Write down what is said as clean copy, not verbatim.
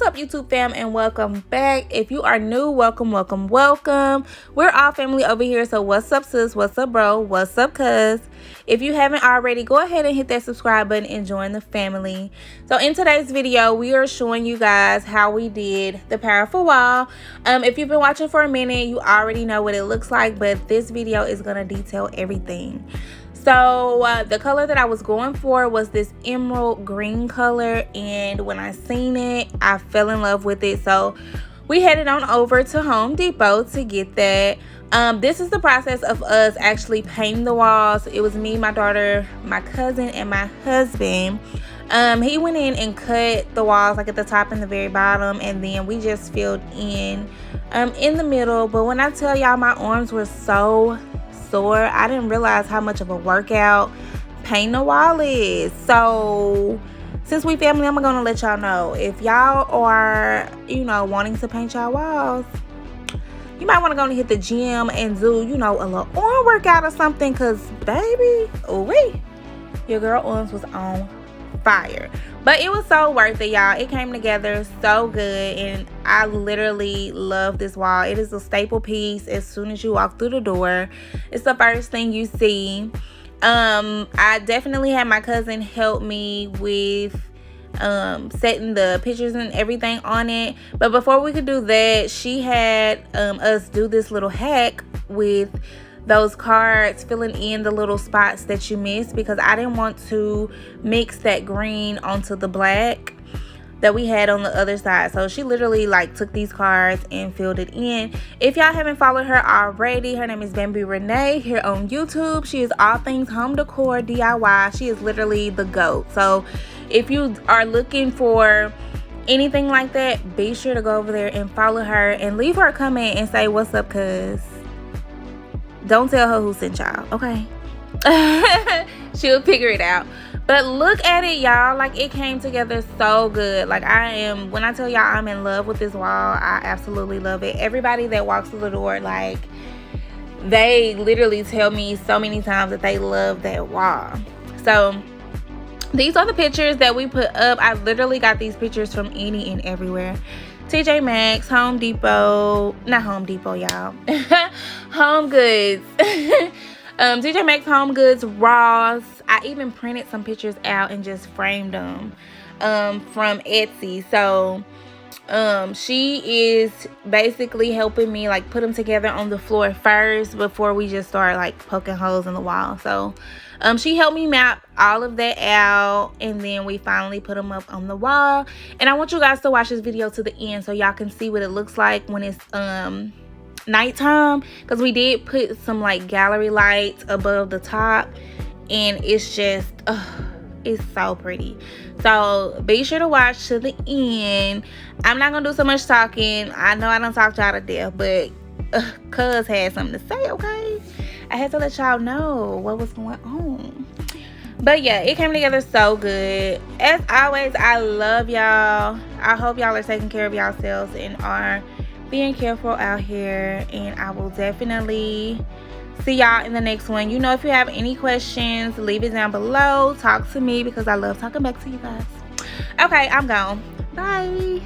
up, YouTube fam, and welcome back. If you are new, welcome. We're all family over here, so what's up, sis? What's up, bro? What's up, cuz? If you haven't already, go ahead and hit that subscribe button and join the family. So in today's video, we are showing you guys how we did the powerful wall. If you've been watching for a minute, you already know what it looks like, but this video is going to detail everything. So the color that I was going for was this emerald green color, and when I seen it, I fell in love with it. So we headed on over to Home Depot to get that. This is the process of us actually painting the walls. It was me, my daughter, my cousin, and my husband. He went in and cut the walls like at the top and the very bottom, and then we just filled in the middle. But when I tell y'all, my arms were so sore, I didn't realize how much of a workout painting a wall is. So since we family, I'm gonna let y'all know, if y'all are, you know, wanting to paint y'all walls, you might want to go and hit the gym and do, you know, a little arm workout or something, because baby, ooh-wee, your girl arms was on fire. But it was so worth it, y'all. It came together so good, and I literally love this wall. It is a staple piece as soon as you walk through the door. It's the first thing you see. I definitely had my cousin help me with setting the pictures and everything on it. But before we could do that, she had us do this little hack with those cards, filling in the little spots that you missed, because I didn't want to mix that green onto the black that we had on the other side. So she literally like took these cards and filled it in. If y'all haven't followed her already, her name is Bambi Renee here on YouTube. She is all things home decor DIY. She is literally the GOAT. So if you are looking for anything like that, be sure to go over there and follow her and leave her a comment and say what's up, cuz. Don't tell her who sent y'all, okay? She'll figure it out. But look at it, y'all. Like, it came together so good. Like, when I tell y'all I'm in love with this wall, I absolutely love it. Everybody that walks through the door, like, they literally tell me so many times that they love that wall. So these are the pictures that we put up. I literally got these pictures from any and everywhere. TJ Maxx, Home Depot, not Home Depot, y'all. Home Goods. TJ Maxx, Home Goods, Ross. I even printed some pictures out and just framed them from Etsy. So she is basically helping me like put them together on the floor first before we just start like poking holes in the wall. So she helped me map all of that out, and then we finally put them up on the wall. And I want you guys to watch this video to the end so y'all can see what it looks like when it's nighttime, because we did put some like gallery lights above the top, and it's just it's so pretty. So be sure to watch to the end. I'm not gonna do so much talking. I know I don't talk y'all to death, but cuz had something to say, okay? I had to let y'all know what was going on. But yeah, it came together so good. As always, I love y'all. I hope y'all are taking care of yourselves and are being careful out here, and I will definitely see y'all in the next one. You know, if you have any questions, leave it down below. Talk to me, because I love talking back to you guys. Okay, I'm gone. Bye.